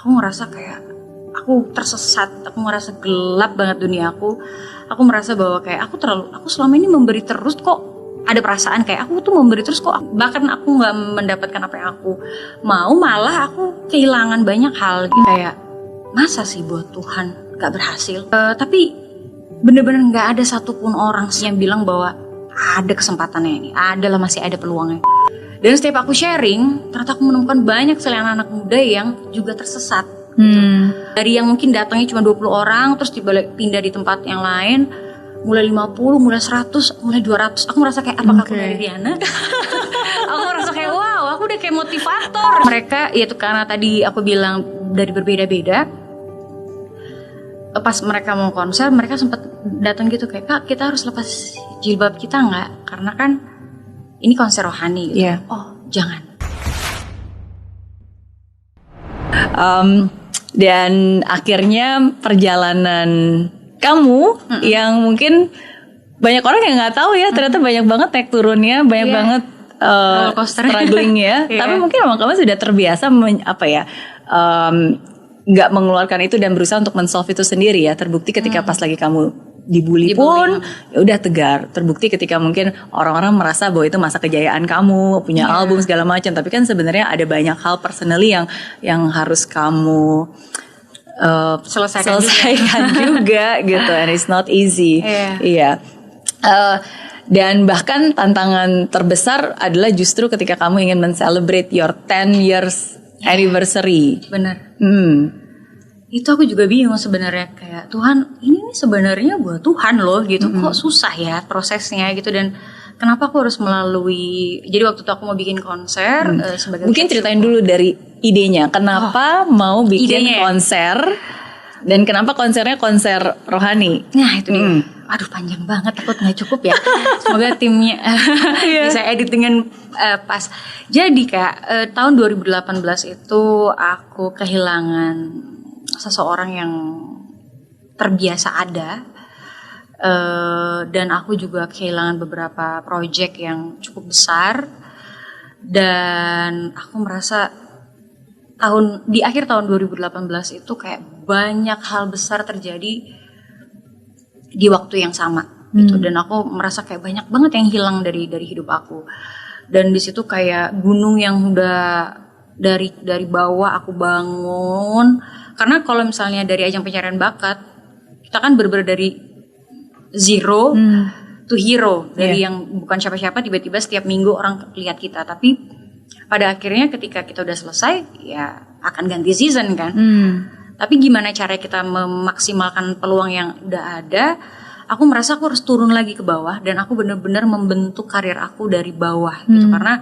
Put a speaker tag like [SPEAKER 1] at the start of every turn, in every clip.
[SPEAKER 1] aku ngerasa kayak aku tersesat, aku ngerasa gelap banget dunia aku merasa bahwa kayak aku selama ini memberi terus kok, ada perasaan kayak aku tuh memberi terus kok, bahkan aku nggak mendapatkan apa yang aku mau, malah aku kehilangan banyak hal gitu. Kayak masa sih buat Tuhan nggak berhasil, tapi bener-bener nggak ada satupun orang sih yang bilang bahwa ada kesempatannya ini, masih ada peluangnya. Dan setiap aku sharing, ternyata aku menemukan banyak sekali anak-anak muda yang juga tersesat. Gitu. Dari yang mungkin datangnya cuma 20 orang, terus pindah di tempat yang lain, mulai 50, mulai 100, mulai 200. Aku merasa kayak, apakah aku dari Riana? Aku merasa kayak, wow, aku udah kayak motivator. Mereka, yaitu karena tadi aku bilang dari berbeda-beda. Pas mereka mau konser, mereka sempat datang gitu kayak, Kak, kita harus lepas jilbab kita nggak? Karena kan ini konser rohani gitu. Yeah. Oh, jangan.
[SPEAKER 2] Dan akhirnya perjalanan kamu yang mungkin banyak orang yang nggak tahu ya, ternyata banyak banget naik turunnya, banyak banget strugglingnya. Tapi mungkin emang kamu sudah terbiasa nggak mengeluarkan itu dan berusaha untuk men-solve itu sendiri ya. Terbukti ketika pas lagi kamu dibully pun ya udah tegar. Terbukti ketika mungkin orang-orang merasa bahwa itu masa kejayaan kamu, punya album segala macam, tapi kan sebenarnya ada banyak hal personally yang harus kamu selesaikan juga gitu, and it's not easy. Dan bahkan tantangan terbesar adalah justru ketika kamu ingin men-celebrate your 10 years anniversary.
[SPEAKER 1] Benar. Itu aku juga bingung sebenarnya, kayak Tuhan, ini sebenarnya buat Tuhan loh gitu, kok susah ya prosesnya gitu, dan kenapa aku harus melalui, jadi waktu itu aku mau bikin konser sebagai
[SPEAKER 2] mungkin ceritain dulu dari idenya, kenapa mau bikin konser dan kenapa konsernya konser rohani.
[SPEAKER 1] Nah itu dia, aduh panjang banget, takut nggak cukup ya. Semoga timnya bisa edit dengan pas. Jadi Kak, tahun 2018 itu aku kehilangan seseorang yang terbiasa ada, dan aku juga kehilangan beberapa project yang cukup besar, dan aku merasa di akhir tahun 2018 itu kayak banyak hal besar terjadi di waktu yang sama gitu, dan aku merasa kayak banyak banget yang hilang dari hidup aku, dan di situ kayak gunung yang udah dari bawah aku bangun. Karena kalau misalnya dari ajang pencarian bakat, kita kan bener-bener dari zero to hero, dari yang bukan siapa-siapa tiba-tiba setiap minggu orang lihat kita, tapi pada akhirnya ketika kita udah selesai ya akan ganti season kan. Tapi gimana cara kita memaksimalkan peluang yang udah ada? Aku merasa aku harus turun lagi ke bawah, dan aku bener-bener membentuk karir aku dari bawah gitu, karena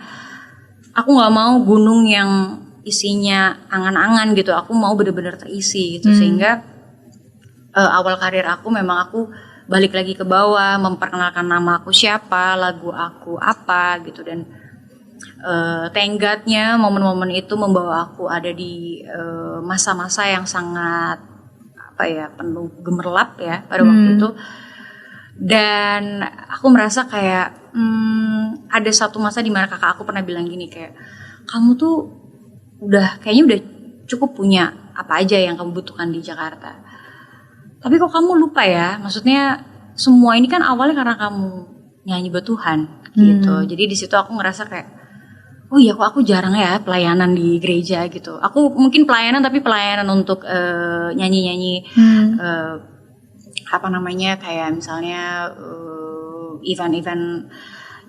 [SPEAKER 1] aku nggak mau gunung yang isinya angan-angan gitu, aku mau bener-bener terisi gitu, sehingga awal karir aku memang aku balik lagi ke bawah, memperkenalkan nama aku siapa, lagu aku apa gitu, dan tenggatnya momen-momen itu membawa aku ada di masa-masa yang sangat penuh gemerlap ya pada waktu itu, dan aku merasa kayak ada satu masa di mana kakak aku pernah bilang gini, kayak kamu tuh kayaknya udah cukup punya apa aja yang kamu butuhkan di Jakarta. Tapi kok kamu lupa ya, maksudnya semua ini kan awalnya karena kamu nyanyi buat Tuhan gitu. Jadi di situ aku ngerasa kayak, oh iya kok aku jarang ya pelayanan di gereja gitu. Aku mungkin pelayanan, tapi pelayanan untuk nyanyi-nyanyi kayak misalnya event-event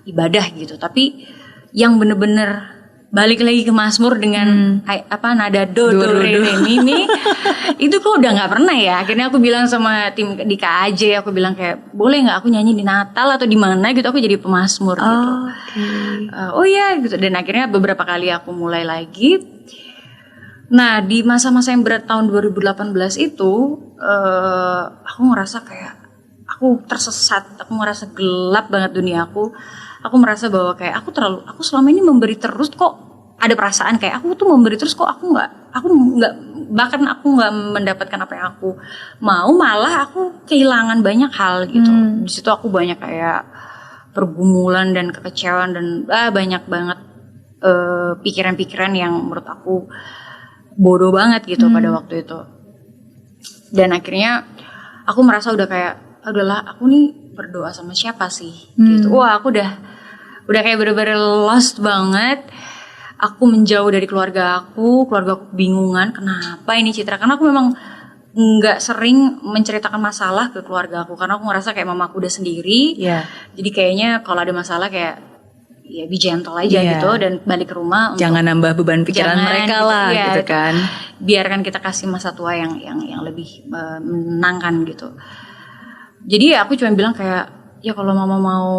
[SPEAKER 1] ibadah gitu. Tapi yang bener-bener balik lagi ke Mazmur dengan nada do re mi itu kok udah nggak pernah ya. Akhirnya aku bilang sama tim di KAJ, aku bilang kayak boleh nggak aku nyanyi di Natal atau di mana gitu, aku jadi pemazmur gitu. Oh iya gitu, dan akhirnya beberapa kali aku mulai lagi. Nah di masa-masa yang berat tahun 2018 itu aku ngerasa kayak aku tersesat, aku ngerasa gelap banget dunia aku. Aku merasa bahwa kayak aku selama ini memberi terus kok, ada perasaan kayak aku tuh memberi terus kok, aku nggak bahkan aku nggak mendapatkan apa yang aku mau, malah aku kehilangan banyak hal gitu. Di situ aku banyak kayak pergumulan dan kekecewaan dan banyak banget pikiran-pikiran yang menurut aku bodoh banget gitu pada waktu itu. Dan akhirnya aku merasa udah kayak udahlah, aku nih berdoa sama siapa sih gitu. Wah, aku udah kayak bener-bener lost banget. Aku menjauh dari keluarga aku bingungan kenapa ini Citra, karena aku memang nggak sering menceritakan masalah ke keluarga aku karena aku ngerasa kayak mama aku udah sendiri. Jadi kayaknya kalau ada masalah kayak ya be gentle aja gitu dan balik ke rumah.
[SPEAKER 2] Jangan nambah beban pikiran mereka lah gitu kan.
[SPEAKER 1] Biarkan kita kasih masa tua yang lebih menenangkan gitu. Jadi ya aku cuma bilang kayak ya kalau mama mau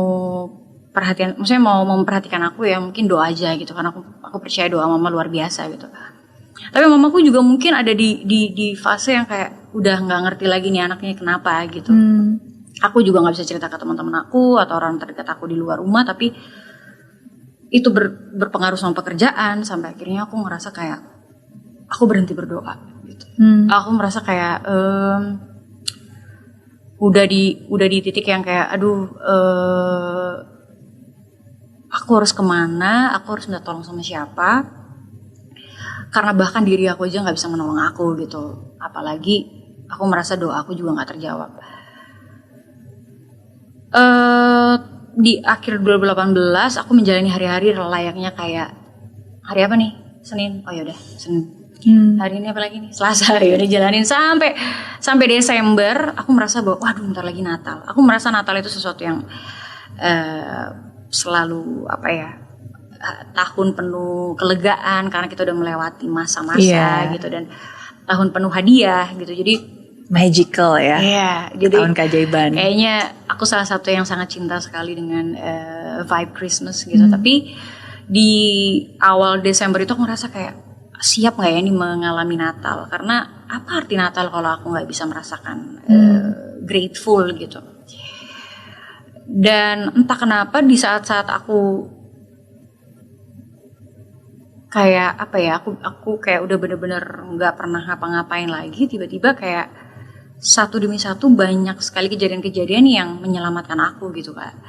[SPEAKER 1] perhatian, maksudnya mau memperhatikan aku ya mungkin doa aja gitu karena aku percaya doa mama luar biasa gitu. Tapi mamaku juga mungkin ada di fase yang kayak udah nggak ngerti lagi nih anaknya kenapa gitu. Aku juga nggak bisa cerita ke teman-teman aku atau orang terdekat aku di luar rumah, tapi itu berpengaruh sama pekerjaan sampai akhirnya aku ngerasa kayak aku berhenti berdoa gitu. Aku merasa kayak udah di titik yang kayak aduh aku harus kemana, aku harus minta tolong sama siapa. Karena bahkan diri aku aja gak bisa menolong aku gitu. Apalagi aku merasa doa aku juga gak terjawab. Di akhir 2018 aku menjalani hari-hari layaknya kayak hari apa nih? Senin. Oh yaudah Senin. Hari ini apa lagi nih? Selasa. Yaudah jalanin sampai Desember. Aku merasa bahwa waduh bentar lagi Natal. Aku merasa Natal itu sesuatu yang selalu apa ya, tahun penuh kelegaan karena kita udah melewati masa-masa gitu, dan tahun penuh hadiah gitu. Jadi
[SPEAKER 2] magical ya.
[SPEAKER 1] Iya, jadi
[SPEAKER 2] tahun keajaiban.
[SPEAKER 1] Kayaknya aku salah satu yang sangat cinta sekali dengan vibe Christmas gitu. Tapi di awal Desember itu aku ngerasa kayak siap nggak ya ini mengalami Natal? Karena apa arti Natal kalau aku nggak bisa merasakan grateful gitu. Dan entah kenapa di saat-saat aku kayak apa ya, aku kayak udah bener-bener nggak pernah ngapa-ngapain lagi, tiba-tiba kayak satu demi satu banyak sekali kejadian-kejadian yang menyelamatkan aku gitu Kak.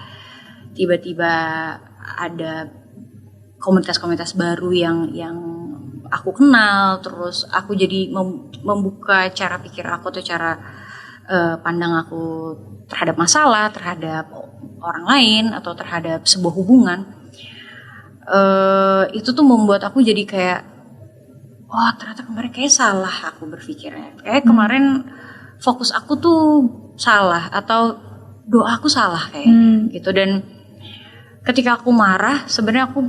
[SPEAKER 1] Tiba-tiba ada komunitas-komunitas baru yang aku kenal, terus aku jadi membuka cara pikir aku atau cara pandang aku terhadap masalah, terhadap orang lain atau terhadap sebuah hubungan. Itu tuh membuat aku jadi kayak wah ternyata kemarin kayak salah aku berpikirnya, kayak kemarin fokus aku tuh salah atau doa aku salah kayak gitu. Dan ketika aku marah, sebenarnya aku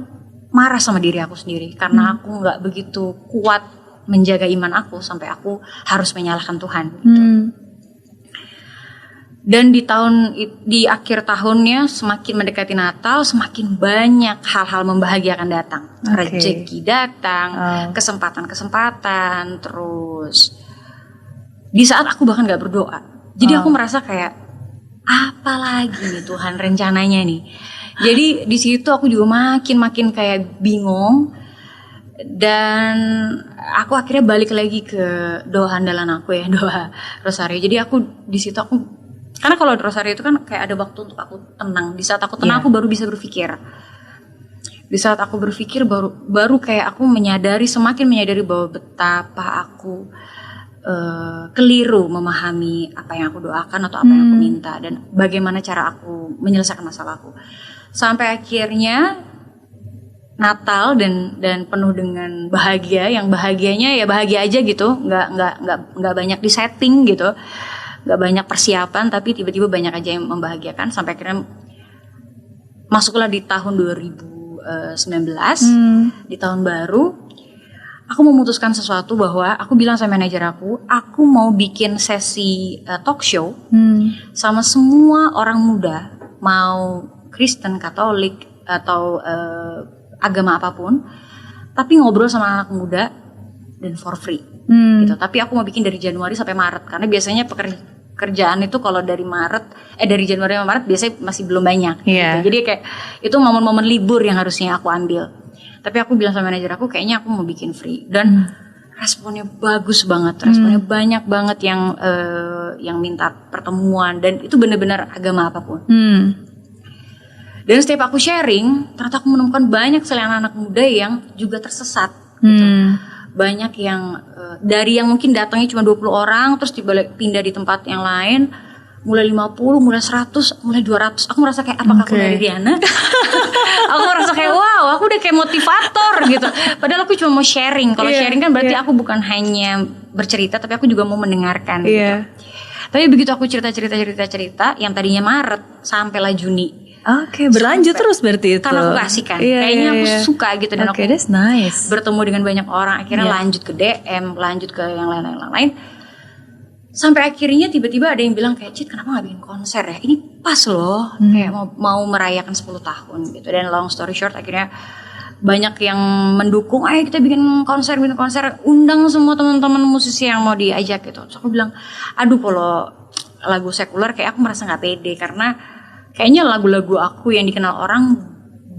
[SPEAKER 1] marah sama diri aku sendiri karena aku nggak begitu kuat menjaga iman aku sampai aku harus menyalahkan Tuhan gitu. Dan di akhir tahunnya semakin mendekati Natal, semakin banyak hal-hal membahagiakan datang. Rezeki datang, kesempatan-kesempatan, terus di saat aku bahkan gak berdoa. Jadi aku merasa kayak apa lagi nih Tuhan rencananya nih. Jadi di situ aku juga makin kayak bingung. Dan aku akhirnya balik lagi ke doa andalan aku ya, doa Rosario. Jadi aku di situ karena kalau Rosario itu kan kayak ada waktu untuk aku tenang. Di saat aku tenang aku baru bisa berpikir. Di saat aku berpikir baru kayak aku semakin menyadari bahwa betapa aku keliru memahami apa yang aku doakan atau apa yang aku minta dan bagaimana cara aku menyelesaikan masalahku. Sampai akhirnya Natal dan penuh dengan bahagia, yang bahagianya ya bahagia aja gitu, nggak banyak di setting gitu. Gak banyak persiapan tapi tiba-tiba banyak aja yang membahagiakan sampai akhirnya masuklah di tahun 2019 di tahun baru aku memutuskan sesuatu bahwa aku bilang sama manajer aku mau bikin sesi talk show sama semua orang muda, mau Kristen, Katolik atau agama apapun, tapi ngobrol sama anak muda dan for free gitu. Tapi aku mau bikin dari Januari sampai Maret karena biasanya kerjaan itu kalau dari Januari sampai Maret biasanya masih belum banyak gitu. Jadi kayak itu momen-momen libur yang harusnya aku ambil. Tapi aku bilang sama manajer aku kayaknya aku mau bikin free dan responnya bagus banget. Responnya banyak banget yang minta pertemuan dan itu benar-benar agama apapun. Dan setiap aku sharing, ternyata aku menemukan banyak sekali anak-anak muda yang juga tersesat gitu. banyak yang dari yang mungkin datangnya cuma 20 orang terus pindah di tempat yang lain, mulai 50, mulai 100, mulai 200. Aku merasa kayak apakah aku dari Riana? Aku merasa kayak wow, aku udah kayak motivator gitu. Padahal aku cuma mau sharing. Kalau sharing kan berarti aku bukan hanya bercerita, tapi aku juga mau mendengarkan gitu. Tapi begitu aku cerita yang tadinya Maret sampailah Juni.
[SPEAKER 2] Oke, berlanjut terus berarti itu.
[SPEAKER 1] Karena aku kasih kan, kayaknya aku suka gitu dan aku
[SPEAKER 2] that's nice.
[SPEAKER 1] bertemu dengan banyak orang. Akhirnya lanjut ke DM, lanjut ke yang lain. Sampai akhirnya tiba-tiba ada yang bilang kayak, Cit kenapa gak bikin konser ya? Ini pas loh, kayak mau merayakan 10 tahun gitu. Dan long story short akhirnya banyak yang mendukung, ayo kita bikin konser, undang semua teman-teman musisi yang mau diajak gitu. Terus aku bilang, aduh kalau lagu sekuler kayak aku merasa gak pede karena kayaknya lagu-lagu aku yang dikenal orang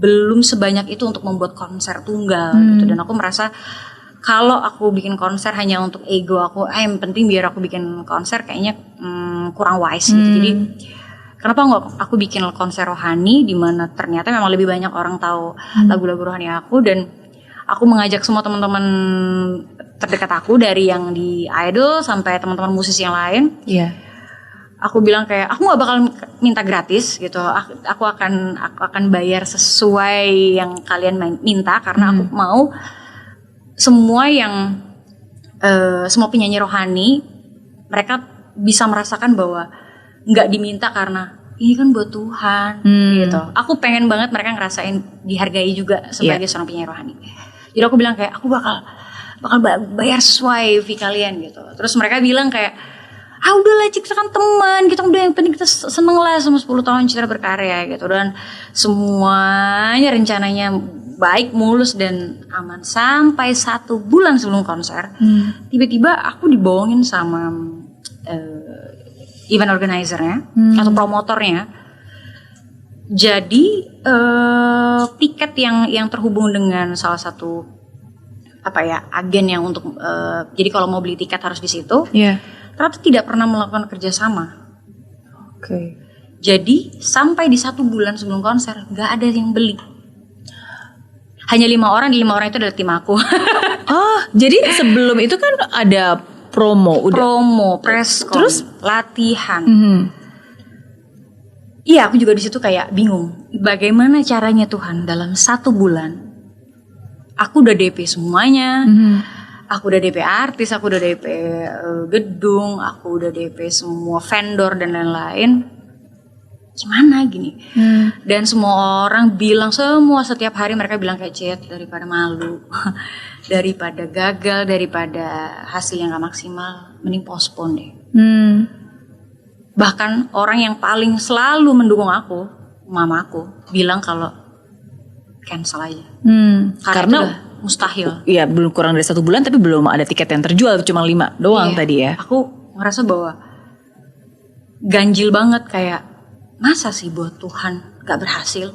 [SPEAKER 1] belum sebanyak itu untuk membuat konser tunggal gitu. Dan aku merasa kalau aku bikin konser hanya untuk ego aku, yang penting biar aku bikin konser kayaknya kurang wise gitu. Jadi kenapa nggak aku bikin konser rohani di mana ternyata memang lebih banyak orang tahu lagu-lagu rohani aku, dan aku mengajak semua teman-teman terdekat aku dari yang di Idol sampai teman-teman musisi yang lain. Aku bilang kayak aku gak bakal minta gratis gitu. Aku akan bayar sesuai yang kalian minta karena aku mau semua yang semua penyanyi rohani mereka bisa merasakan bahwa nggak diminta karena ini kan buat Tuhan gitu. Aku pengen banget mereka ngerasain dihargai juga sebagai seorang penyanyi rohani. Jadi aku bilang kayak aku bakal bayar sesuai fee kalian gitu. Terus mereka bilang kayak udahlah Citra kan teman, kita udah yang penting kita seneng lah sama 10 tahun Citra berkarya gitu. Dan semuanya rencananya baik, mulus dan aman sampai 1 bulan sebelum konser. Tiba-tiba aku dibohongin sama event organizer-nya atau promotornya. Jadi tiket yang terhubung dengan salah satu agen yang untuk jadi kalau mau beli tiket harus di situ. Ternyata tidak pernah melakukan kerjasama. Jadi sampai di 1 bulan sebelum konser nggak ada yang beli. Hanya 5 orang, di 5 orang itu adalah tim aku.
[SPEAKER 2] Jadi sebelum itu kan ada promo,
[SPEAKER 1] press con,
[SPEAKER 2] terus
[SPEAKER 1] latihan. Iya, aku juga di situ kayak bingung. Bagaimana caranya Tuhan dalam 1 bulan? Aku udah DP semuanya. Aku udah DP artis, aku udah DP gedung, aku udah DP semua vendor dan lain-lain. Gimana gini? Dan semua orang bilang, setiap hari mereka bilang kayak Cet, daripada malu, daripada gagal, daripada hasil yang gak maksimal, mending postpone deh. Bahkan orang yang paling selalu mendukung aku, mamaku, bilang kalau cancel aja. Karena mustahil.
[SPEAKER 2] Iya, belum kurang dari 1 bulan tapi belum ada tiket yang terjual, cuma 5 doang tadi ya.
[SPEAKER 1] Aku ngerasa bahwa ganjil banget kayak masa sih buat Tuhan gak berhasil.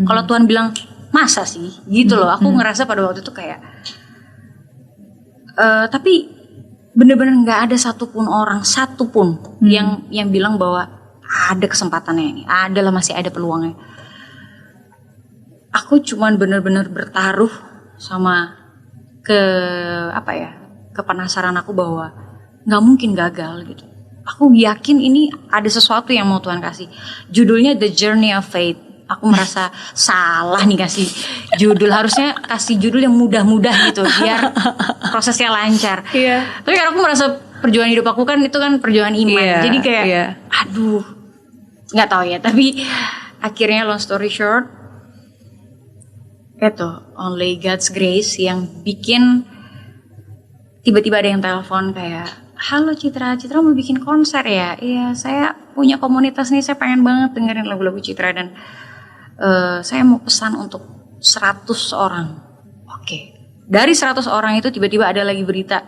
[SPEAKER 1] Kalau Tuhan bilang masa sih gitu loh. Aku ngerasa pada waktu itu kayak tapi bener-bener gak ada satupun orang yang bilang bahwa ada kesempatannya ini, masih ada peluangnya. Aku cuman bener-bener bertaruh sama kepenasaran aku bahwa nggak mungkin gagal gitu. Aku yakin ini ada sesuatu yang mau Tuhan kasih. Judulnya The Journey of Faith. Aku merasa salah nih kasih judul, harusnya kasih judul yang mudah-mudah gitu biar prosesnya lancar. Tapi karena aku merasa perjuangan hidup aku kan itu kan perjuangan iman. Jadi kayak aduh nggak tahu ya. Tapi akhirnya long story short, itu only God's grace yang bikin tiba-tiba ada yang telepon kayak, halo Citra mau bikin konser ya? Iya, saya punya komunitas nih, saya pengen banget dengerin lagu-lagu Citra dan saya mau pesan untuk 100 orang. Oke. Dari 100 orang itu tiba-tiba ada lagi berita,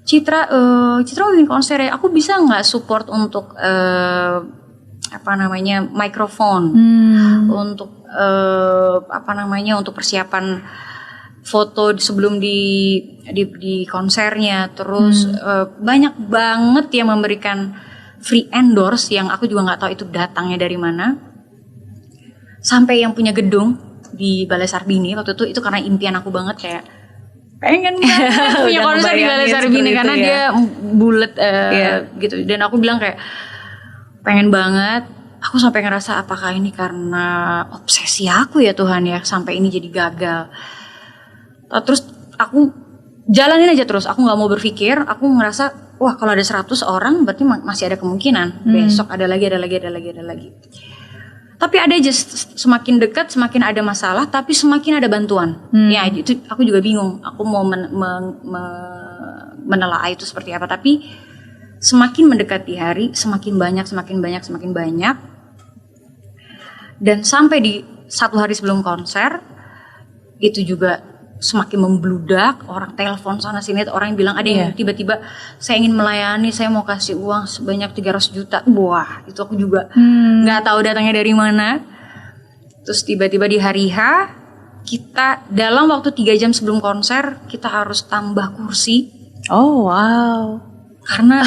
[SPEAKER 1] Citra mau bikin konser ya? Aku bisa nggak support untuk mikrofon, untuk untuk persiapan foto sebelum di konsernya. Terus banyak banget yang memberikan free endorse yang aku juga nggak tahu itu datangnya dari mana. Sampai yang punya gedung di Balai Sarbini waktu itu karena impian aku banget kayak pengen banget punya
[SPEAKER 2] Udah
[SPEAKER 1] konser di Balai
[SPEAKER 2] ngebayangin
[SPEAKER 1] Sarbini
[SPEAKER 2] seperti
[SPEAKER 1] karena
[SPEAKER 2] itu ya.
[SPEAKER 1] dia bulat
[SPEAKER 2] Iya.
[SPEAKER 1] gitu. Dan aku bilang kayak pengen banget. Aku sampai ngerasa apakah ini karena obsesi aku ya Tuhan ya sampai ini jadi gagal. Terus aku jalanin aja terus. Aku nggak mau berpikir. Aku ngerasa wah kalau ada 100 orang berarti masih ada kemungkinan. Besok ada lagi. Tapi ada aja semakin dekat semakin ada masalah tapi semakin ada bantuan. Ya itu aku juga bingung. Aku mau menelaah itu seperti apa, tapi semakin mendekati hari semakin banyak. Dan sampai di 1 hari sebelum konser itu juga semakin membludak, orang telepon sana sini, orang yang bilang ada yang tiba-tiba saya ingin melayani, saya mau kasih uang sebanyak 300 juta. Wah, itu aku juga nggak tahu datangnya dari mana. Terus tiba-tiba di hari H kita dalam waktu 3 jam sebelum konser kita harus tambah kursi.
[SPEAKER 2] Oh wow.
[SPEAKER 1] Karena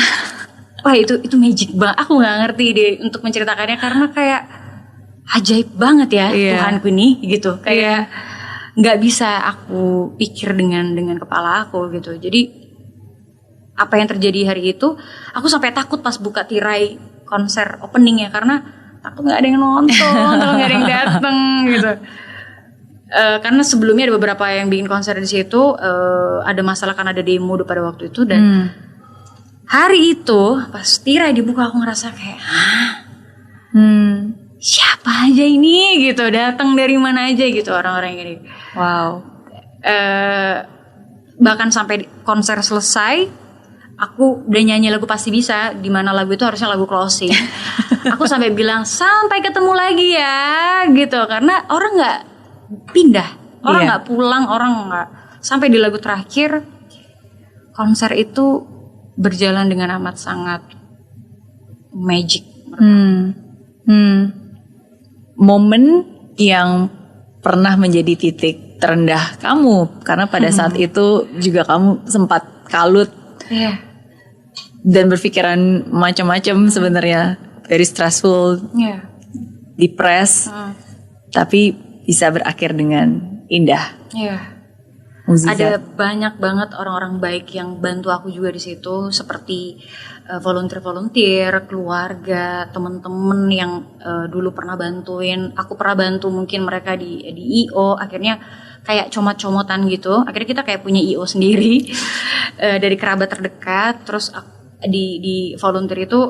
[SPEAKER 1] wah itu magic banget. Aku nggak ngerti deh untuk menceritakannya karena kayak ajaib banget ya Tuhanku ini gitu. Kayak nggak bisa aku pikir dengan kepala aku gitu. Jadi apa yang terjadi hari itu, aku sampai takut pas buka tirai konser openingnya karena takut nggak ada yang nonton, atau nggak ada yang dateng gitu. Karena sebelumnya ada beberapa yang bikin konser di situ, ada masalah karena ada demo pada waktu itu dan hari itu pas tirai dibuka aku ngerasa kayak, siapa aja ini gitu, datang dari mana aja gitu orang-orang ini.
[SPEAKER 2] Wow.
[SPEAKER 1] Bahkan sampai konser selesai, aku udah nyanyi lagu Pasti Bisa, di mana lagu itu harusnya lagu closing. Aku sampai bilang sampai ketemu lagi ya, gitu. Karena orang nggak pindah, orang nggak pulang, orang nggak sampai di lagu terakhir. Konser itu berjalan dengan amat sangat magic.
[SPEAKER 2] Momen yang pernah menjadi titik terendah kamu karena pada saat itu juga kamu sempat kalut dan berpikiran macam-macam sebenarnya, very stressful, depressed, tapi bisa berakhir dengan indah. Muzizat.
[SPEAKER 1] Ada banyak banget orang-orang baik yang bantu aku juga di situ, seperti volunteer, keluarga, teman-teman yang dulu pernah bantuin. Aku pernah bantu mungkin mereka di IO, akhirnya kayak comot-comotan gitu. Akhirnya kita kayak punya IO sendiri dari kerabat terdekat. Terus di volunteer itu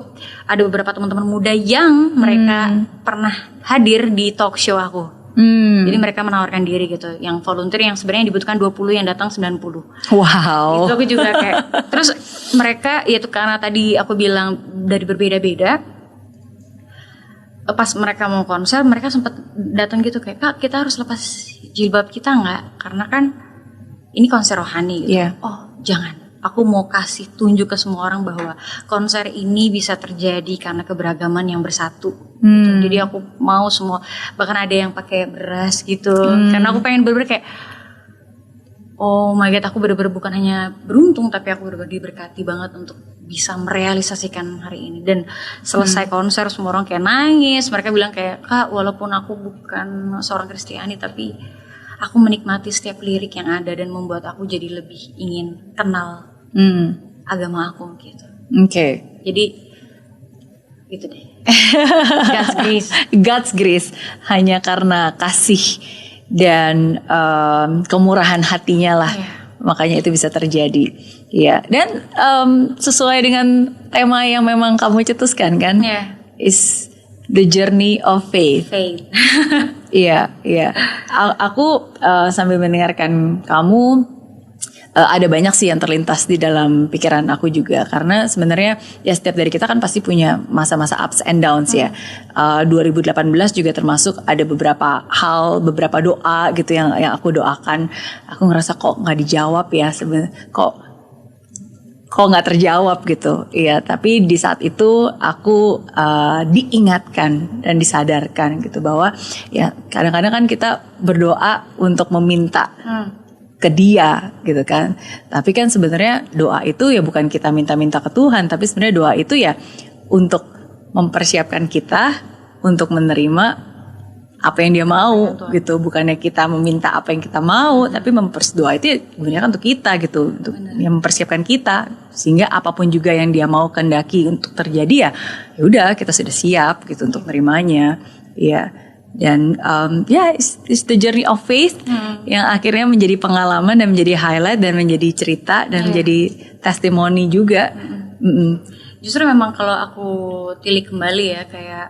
[SPEAKER 1] ada beberapa teman-teman muda yang mereka pernah hadir di talk show aku. Jadi mereka menawarkan diri gitu. Yang volunteer yang sebenarnya dibutuhkan 20, yang datang 90.
[SPEAKER 2] Wow.
[SPEAKER 1] Itu aku juga kayak. Terus mereka ya tuh karena tadi aku bilang dari berbeda-beda. Pas mereka mau konser, mereka sempat datang gitu kayak, "Kak, kita harus lepas jilbab kita nggak? Karena kan ini konser rohani gitu." Oh, jangan. Aku mau kasih tunjuk ke semua orang bahwa konser ini bisa terjadi karena keberagaman yang bersatu. Gitu. Jadi aku mau semua, bahkan ada yang pakai beras gitu. Karena aku pengen bener-bener kayak, oh my god, aku bener-bener bukan hanya beruntung, tapi aku bener-bener diberkati banget untuk bisa merealisasikan hari ini. Dan selesai konser semua orang kayak nangis. Mereka bilang kayak, "Kak, walaupun aku bukan seorang Kristiani, tapi aku menikmati setiap lirik yang ada dan membuat aku jadi lebih ingin kenal agama aku gitu."
[SPEAKER 2] Oke.
[SPEAKER 1] Jadi gitu deh. God's grace.
[SPEAKER 2] God's grace, hanya karena kasih dan kemurahan hatinya lah, makanya itu bisa terjadi. Ya, dan sesuai dengan tema yang memang kamu cetuskan kan, is the journey of faith. Iya. Aku sambil mendengarkan kamu, ada banyak sih yang terlintas di dalam pikiran aku juga, karena sebenarnya ya setiap dari kita kan pasti punya masa-masa ups and downs ya. 2018 juga termasuk ada beberapa hal, beberapa doa gitu yang aku doakan. Aku ngerasa kok nggak dijawab ya, sebenarnya kok nggak terjawab gitu. Iya, tapi di saat itu aku diingatkan dan disadarkan gitu bahwa ya kadang-kadang kan kita berdoa untuk meminta ke Dia gitu kan. Tapi kan sebenarnya doa itu ya bukan kita minta-minta ke Tuhan, tapi sebenarnya doa itu ya untuk mempersiapkan kita untuk menerima apa yang dia mau gitu, bukannya kita meminta apa yang kita mau, tapi doa itu gunakan untuk kita gitu, untuk yang mempersiapkan kita sehingga apapun juga yang dia mau kehendaki untuk terjadi ya udah kita sudah siap gitu untuk menerimanya. Ya. Dan it's the journey of faith yang akhirnya menjadi pengalaman dan menjadi highlight dan menjadi cerita dan menjadi testimoni juga.
[SPEAKER 1] Justru memang kalau aku tilik kembali ya, kayak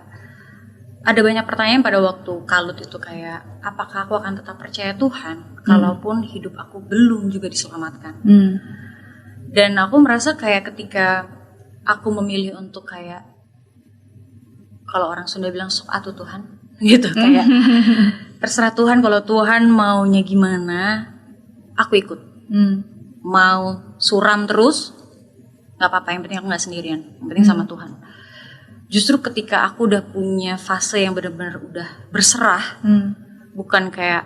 [SPEAKER 1] ada banyak pertanyaan pada waktu kalut itu, kayak apakah aku akan tetap percaya Tuhan kalaupun hidup aku belum juga diselamatkan. Dan aku merasa kayak ketika aku memilih untuk kayak, kalau orang Sunda bilang sok atuh Tuhan gitu, kayak terserah Tuhan, kalau Tuhan maunya gimana aku ikut. Mau suram terus gak apa-apa, yang penting aku gak sendirian, yang penting sama Tuhan. Justru ketika aku udah punya fase yang benar-benar udah berserah, bukan kayak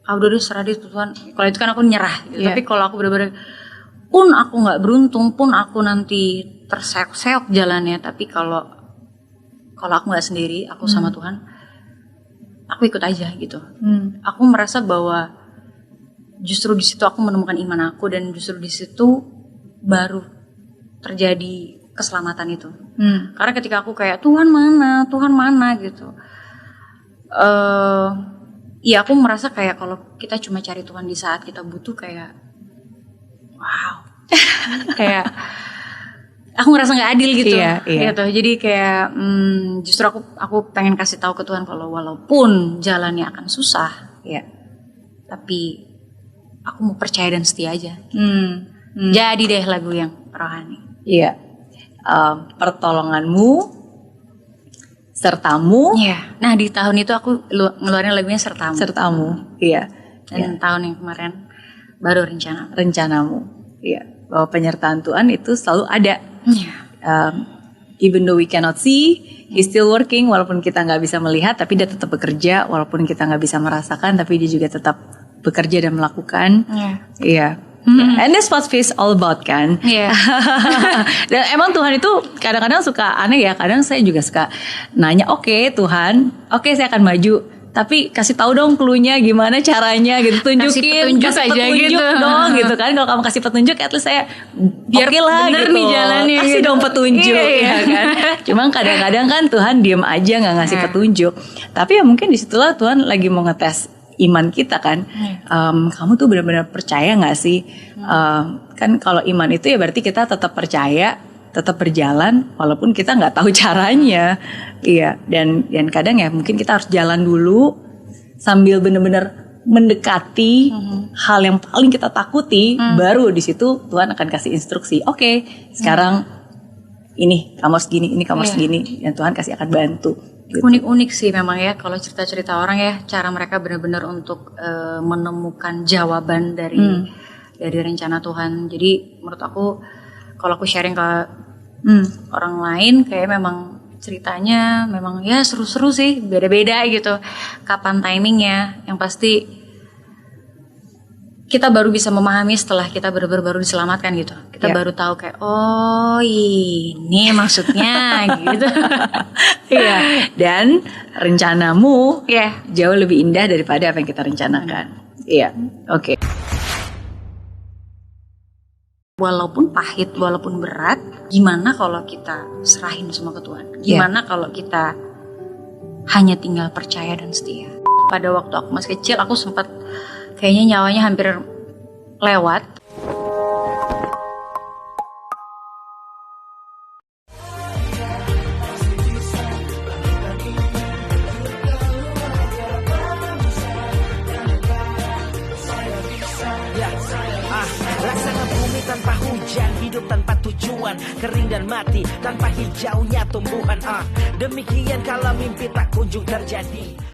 [SPEAKER 1] udah serah deh Tuhan, kalau itu kan aku nyerah gitu. Tapi kalau aku benar-benar, pun aku nggak beruntung, pun aku nanti terseok-seok jalannya, tapi kalau aku nggak sendiri, aku sama Tuhan, aku ikut aja gitu. Aku merasa bahwa justru di situ aku menemukan iman aku, dan justru di situ baru terjadi keselamatan itu. Karena ketika aku kayak Tuhan mana gitu, ya aku merasa kayak kalau kita cuma cari Tuhan di saat kita butuh, kayak wow, kayak aku ngerasa nggak adil gitu. Gitu. Jadi kayak justru aku pengen kasih tahu ke Tuhan kalau walaupun jalannya akan susah, tapi aku mau percaya dan setia aja. Jadi deh lagu yang rohani.
[SPEAKER 2] Pertolonganmu sertamu.
[SPEAKER 1] Nah di tahun itu aku ngeluarin lagunya sertamu. Dan tahun yang kemarin baru rencanamu. Bahwa penyertaan Tuhan itu selalu ada. Even though we cannot see, He's still working. Walaupun kita nggak bisa melihat, tapi Dia tetap bekerja. Walaupun kita nggak bisa merasakan, tapi Dia juga tetap bekerja dan melakukan. And that's what faith all about kan. Dan emang Tuhan itu kadang-kadang suka aneh ya. Kadang saya juga suka nanya, oke, Tuhan, saya akan maju, tapi kasih tahu dong cluenya gimana caranya gitu, tunjukin, kasih petunjuk gitu dong gitu kan. Kalau kamu kasih petunjuk, at least saya biar lah bener gitu nih jalannya, kasih gitu dong petunjuk ya kan. Cuma kadang-kadang kan Tuhan diem aja nggak ngasih petunjuk. Tapi ya mungkin disitulah Tuhan lagi mau ngetes iman kita kan. Kamu tuh benar-benar percaya nggak sih? Kan kalau iman itu ya berarti kita tetap percaya, tetap berjalan walaupun kita nggak tahu caranya. Dan kadang ya mungkin kita harus jalan dulu sambil benar-benar mendekati hal yang paling kita takuti, baru di situ Tuhan akan kasih instruksi. Oke, sekarang ini kamu harus gini, ini kamu harus gini, dan Tuhan kasih akan bantu. Gitu. Unik-unik sih memang ya kalau cerita-cerita orang ya, cara mereka benar-benar untuk menemukan jawaban dari rencana Tuhan. Jadi menurut aku kalau aku sharing ke orang lain, kayak memang ceritanya memang ya seru-seru sih, beda-beda gitu kapan timingnya. Yang pasti kita baru bisa memahami setelah kita baru diselamatkan gitu. Kita baru tahu kayak oh ini maksudnya gitu.
[SPEAKER 2] Dan rencanamu jauh lebih indah daripada apa yang kita rencanakan. Oke.
[SPEAKER 1] Walaupun pahit, walaupun berat, gimana kalau kita serahin semua ke Tuhan? Gimana kalau kita hanya tinggal percaya dan setia? Pada waktu aku masih kecil, aku sempat kayaknya nyawanya hampir lewat.
[SPEAKER 3] Laksana bumi tanpa hujan, hidup tanpa tujuan, kering dan mati tanpa hijaunya tumbuhan. Demikian kalau mimpi tak kunjung terjadi.